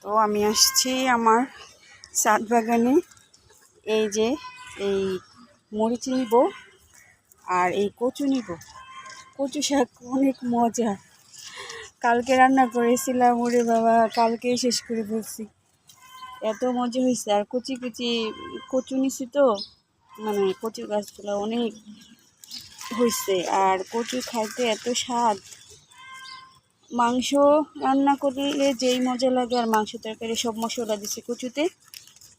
তো আমি আসছি আমার ছাদ বাগানে। এই যে এই মরিচ নিব আর এই কচু নিব। কচু শাক অনেক মজা, কালকে রান্না করেছিলাম, ওরে বাবা কালকে শেষ করে ফেলছি, এত মজা হয়েছে। আর কুচি কুচি কচু নিছি তো, মানে কচু গাছগুলো অনেক হয়েছে। আর কচু খাইতে এত স্বাদ, মাংস রান্না করলে যেই মজা লাগে, আর মাংস তরকারি সব মশলা দিছে কচুতে,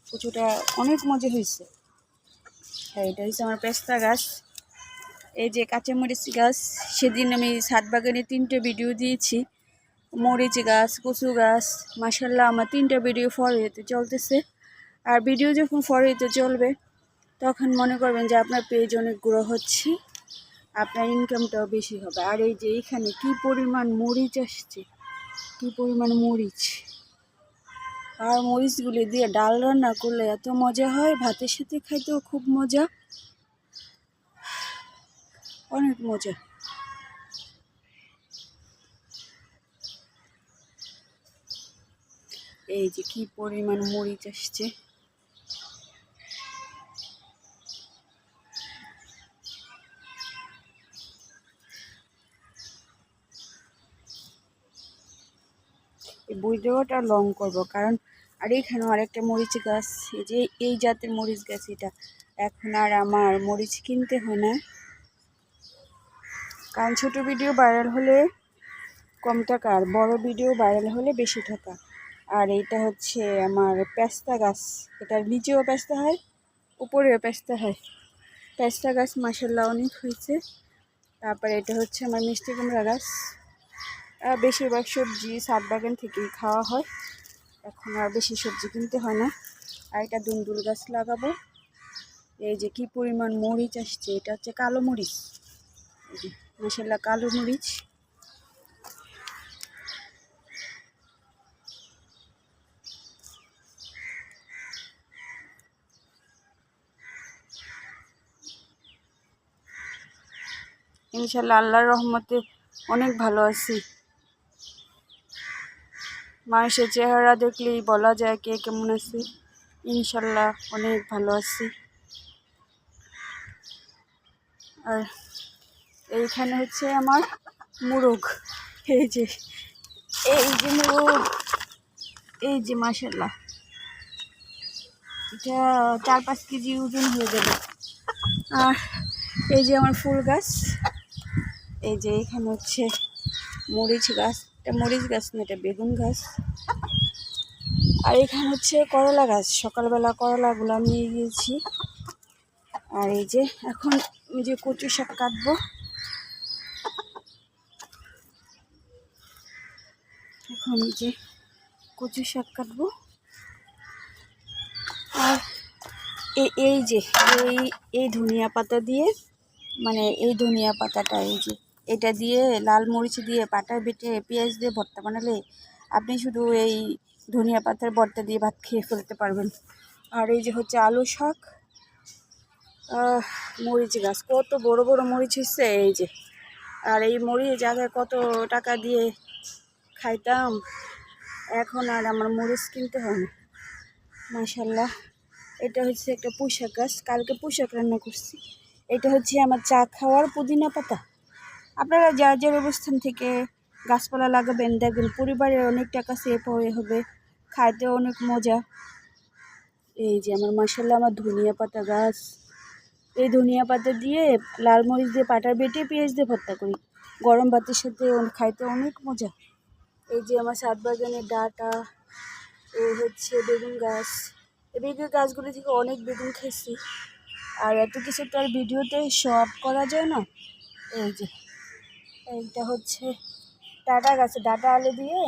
কচুটা অনেক মজা হয়েছে। হ্যাঁ, এটা হচ্ছে আমার পেস্তা গাছ। এই যে কাঁচামরিচ গাছ, সেদিন আমি ছাদ বাগানে 3টে ভিডিও দিয়েছি। মরিচ গাছ, কচু গাছ, মাশাল্লাহ আমার 3টা ভিডিও ফর হইতে চলতেছে। আর ভিডিও যখন ফর হইতে চলবে তখন মনে করবেন যে আপনার পেজ অনেক গ্রো হচ্ছে, আপনার ইনকামটাও বেশি হবে। আর এই যে এইখানে কি পরিমাণ মরিচ আসছে, কি পরিমাণ মরিচ! আর মরিচগুলি দিয়ে ডাল রান্না করলে এত মজা হয়, ভাতের সাথে খাইতেও খুব মজা, অনেক মজা। এই যে কি পরিমাণ মরিচ আসছে, এই ভিডিওটা লং করব কারণ আর এইখানেও আরেকটা মরিচ গাছ, এই যে এই জাতের মরিচ গাছ, এটা এখন আর আমার মরিচ কিনতে হয় না, কারণ ছোট ভিডিও ভাইরাল হলে কম টাকা, আর বড় ভিডিও ভাইরাল হলে বেশি টাকা। আর এইটা হচ্ছে আমার পেস্তা গাছ, এটার নিচেও পেস্তা হয়, উপরেও পেস্তা হয়। পেস্তা গাছ মাশাল্লাহ অনেক হয়েছে। তারপরে এটা হচ্ছে আমার মিষ্টি কুমড়া গাছ। বেশিরভাগ সবজি ছাদ বাগান থেকেই খাওয়া হয়, এখন আর বেশি সবজি কিনতে হয় না। আর এটা দুন্দুল গাছ লাগাবো। এই যে কি পরিমাণ মরিচ আসছে, এটা হচ্ছে কালো মরিচ, এই যে মাশাল্লাহ কালো মরিচ। ইনশাল্লাহ আল্লাহর রহমতে অনেক ভালো আছি। মানুষের চেহারা দেখলেই বলা যায় কে কেমন আছে। ইনশাল্লাহ অনেক ভালো আছি। আর এইখানে হচ্ছে আমার মুরগ, এই যে মুরগ, এই যে মাশাল্লাহ এটা 4-5 কেজি ওজন হয়ে যাবে। আর এই যে আমার ফুল গাছ, এই যে এখানে হচ্ছে মরিচ গাছ, এটা মরিচ গাছ না, এটা বেগুন গাছ। আর এখানে হচ্ছে করলা গাছ, সকালবেলা করলাগুলো নিয়ে গিয়েছি। আর এই যে এখন এই যে কচু শাক কাটবো, এখন এই যে কচু শাক কাটবো। আর এই যে এই ধনিয়া পাতা দিয়ে, মানে এই ধনিয়া পাতাটা, এই যে এটা দিয়ে লাল মরিচ দিয়ে পাটা বেটে পেঁয়াজ দিয়ে ভর্তা বানালে আপনি শুধু এই ধনিয়া পাতার ভর্তা দিয়ে ভাত খেয়ে ফেলতে পারবেন। আর এই যে হচ্ছে আলু শাক, মরিচ গাছ, কত বড় বড় মরিচ হচ্ছে এই যে। আর এই মরিচ আগে কত টাকা দিয়ে খাইতাম, এখন আর আমার মরিচ কিনতে হয় না, মাশাল্লাহ। এটা হচ্ছে একটা পুঁইশাক গাছ, কালকে পুঁইশাক রান্না করছি। এটা হচ্ছে আমার চা খাওয়ার পুদিনা পাতা। আপনারা যার যার অবস্থান থেকে গাছপালা লাগাবেন, দেখবেন পরিবারের অনেক টাকা সেভ হয়ে হবে, খাইতেও অনেক মজা। এই যে আমার মাশাল্লাহ আমার ধনিয়া পাতা গাছ, এই ধনিয়া পাতা দিয়ে লাল মরিচ দিয়ে পাটা বেটে পেঁয়াজ দিয়ে ভর্তা করি, গরম ভাতের সাথে খাইতে অনেক মজা। এই যে আমার ছাদ বাগানের ডাঁটা, এই হচ্ছে বেগুন গাছ, এই বেগুন গাছগুলি থেকে অনেক বেগুন খেয়েছি। আর এত কিছু তো আর ভিডিওতে শো আপ করা যায় না। এই যে এইটা হচ্ছে ডাঁটা গাছ, ডাঁটা আলু দিয়ে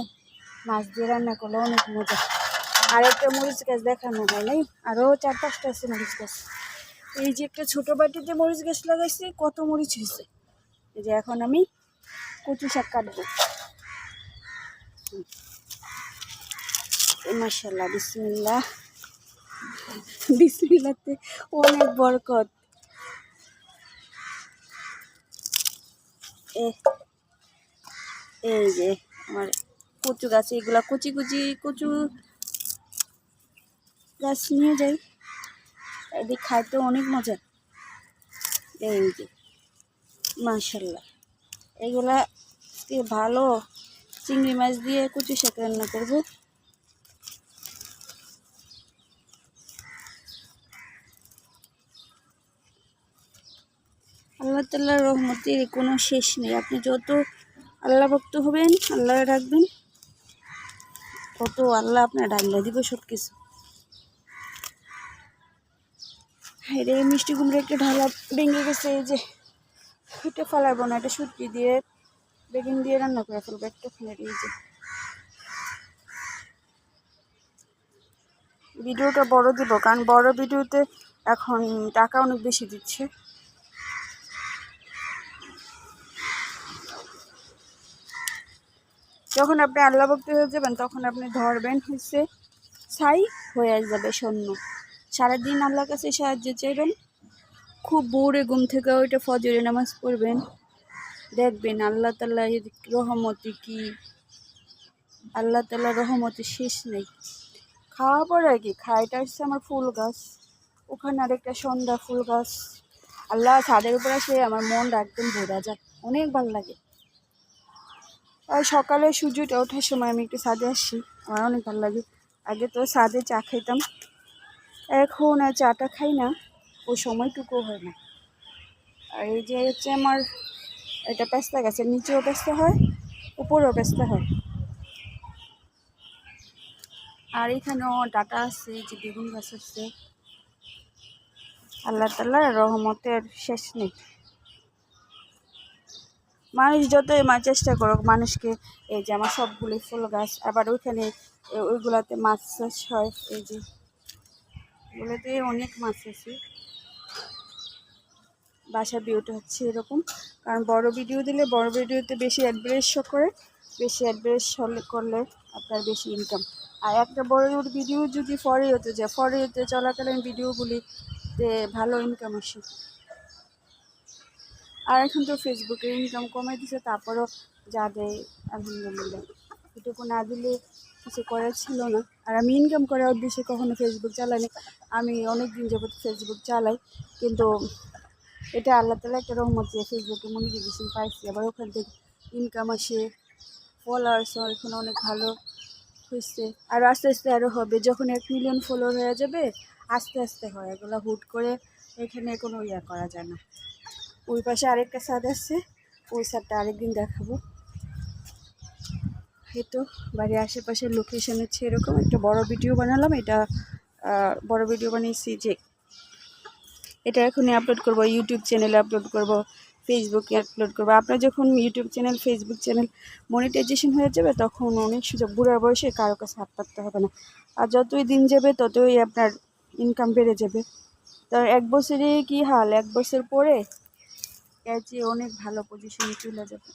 মাছ দিয়ে রান্না করলে অনেক মজা। আর একটা মরিচ গাছ দেখানো হয় নাই, আরও 4-5টা আছে মরিচ গাছ। এই যে একটা ছোটো বাটিতে মরিচ গাছ লাগাইছি, কত মরিচ হয়েছে। এই যে এখন আমি কচু শাক কাটবো। মাশাল্লাহ, বিসমিল্লাহ, বিসমিল্লাতে অনেক বরকত। এই যে আমার কচু গাছ, এগুলা কচি কচি কচু গাছ নিয়ে যাই, এদিক খাইতে অনেক মজা। এই যে মাশাল্লাহ, এগুলা ভালো চিংড়ি মাছ দিয়ে কচু শাক রান্না করবো। আল্লাহ তাআলার রহমতের কোনো শেষ নেই। আপনি যত আল্লাহ ভক্ত হবেন, আল্লাহ ডাকবেন, তত আল্লাহ আপনার ডাকলে দিব সব কিছু। হ্যাঁ রে, মিষ্টি কুমড়ো একটা ঢালা ভেঙে গেছে, এই যে ফুটে ফেলাবো না, এটা সুটকি দিয়ে বেগুন দিয়ে রান্না করে ফেলবো একটা খানের। এই যে ভিডিওটা বড় দিব, কারণ বড় ভিডিওতে এখন টাকা অনেক বেশি দিচ্ছে। যখন আপনি আল্লাহ ভক্তি হয়ে যাবেন, তখন আপনি ধরবেন হচ্ছে ছাই হয়ে যাবে শূন্য। সারাদিন আল্লাহর কাছে সাহায্য চাইবেন, খুব ভোরে ঘুম থেকে ওইটা ফজরে নামাজ পড়বেন, দেখবেন আল্লাহ তাআলা রহমতে কি, আল্লাহ তাআলার রহমতে শেষ নেই। খাওয়া পরে কি খাইটা হচ্ছে আমার ফুল গাছ, ওখানে আরেকটা সন্ধ্যা ফুল গাছ। আল্লাহ ছাদের উপরে আসে আমার মনটা একদম ভরা যায়, অনেক ভালো লাগে। আর সকালে সূর্যটা ওঠার সময় আমি একটু ছাদে আসি, আমার অনেক ভালো লাগে। আগে তো ছাদে চা খাইতাম, এখন আর চাটা খাই না, ওই সময়টুকু হয় না। আর এই যে হচ্ছে আমার এটা পেস্তা গাছের নিচেও পেস্তা হয়, উপরেও পেস্তা হয়। আর এখানেও ডাটা আছে, যে বেগুন গাছ আছে। আল্লাহ তাআলার রহমতের শেষ নেই। মানুষ যতই চেষ্টা করুক মানুষকে, এই যে আমার সবগুলি ফুল গাছ, আবার ওইখানে ওইগুলাতে মাছ চাষ হয়, এই যে ওগুলোতে অনেক মাছ আছে। বাসার ভিউটা হচ্ছে এরকম, কারণ বড় ভিডিও দিলে বড় ভিডিওতে বেশি অ্যাডভারেজ শো করে, বেশি অ্যাডভারেজ করলে আপনার বেশি ইনকাম। আর একটা বড় ভিডিও যদি ফর ইউতে যায়, ফর ইউতে চলাকালীন ভিডিওগুলিতে ভালো ইনকাম আসে। আর এখন তো ফেসবুকে ইনকাম কমে দিছে, তারপরও যা দেয় আলহামদুলিল্লাহ, এটুকু না দিলে কিছু করার ছিল না। আর আমি ইনকাম করার উদ্দেশ্যে কখনো ফেসবুক চালাই না, আমি অনেক দিন যাবত ফেসবুক চালাই, কিন্তু এটা আল্লাহ তাআলা একটা রহমত, যে ফেসবুকে মনিটাইজেশন পাইছি, আবার ওখান থেকে ইনকাম আসে, ফলোয়ার্স এখন অনেক ভালো হয়েছে। আর আস্তে আস্তে আরও হবে, যখন 1 মিলিয়ন ফলোয়ার হয়ে যাবে আস্তে আস্তে হয়, এগুলো হুট করে এখানে কোনো করা যায় না। ওই পাশে আরেকটা ছাদ আছে, ওই ছাদটা আরেকদিন দেখাবো। এই তো বাড়ির আশেপাশের লোকেশন হচ্ছে এরকম। একটা বড় ভিডিও বানালাম, এটা বড় ভিডিও বানিয়েছি, যে এটা এখনই আপলোড করব, ইউটিউব চ্যানেলে আপলোড করব, ফেসবুকে আপলোড করব। আপনার যখন YouTube channel, Facebook channel monetization হয়ে যাবে, তখন অনেক সুযোগ, বুড়া বয়সে কারো কাছে হাত পাততে হবে না। আর যতই দিন যাবে ততই আপনার ইনকাম বেড়ে যাবে। তো 1 বছরে কি হাল, 1 বছর পরে এর চেয়ে অনেক ভালো পজিশনে চলে যাবে।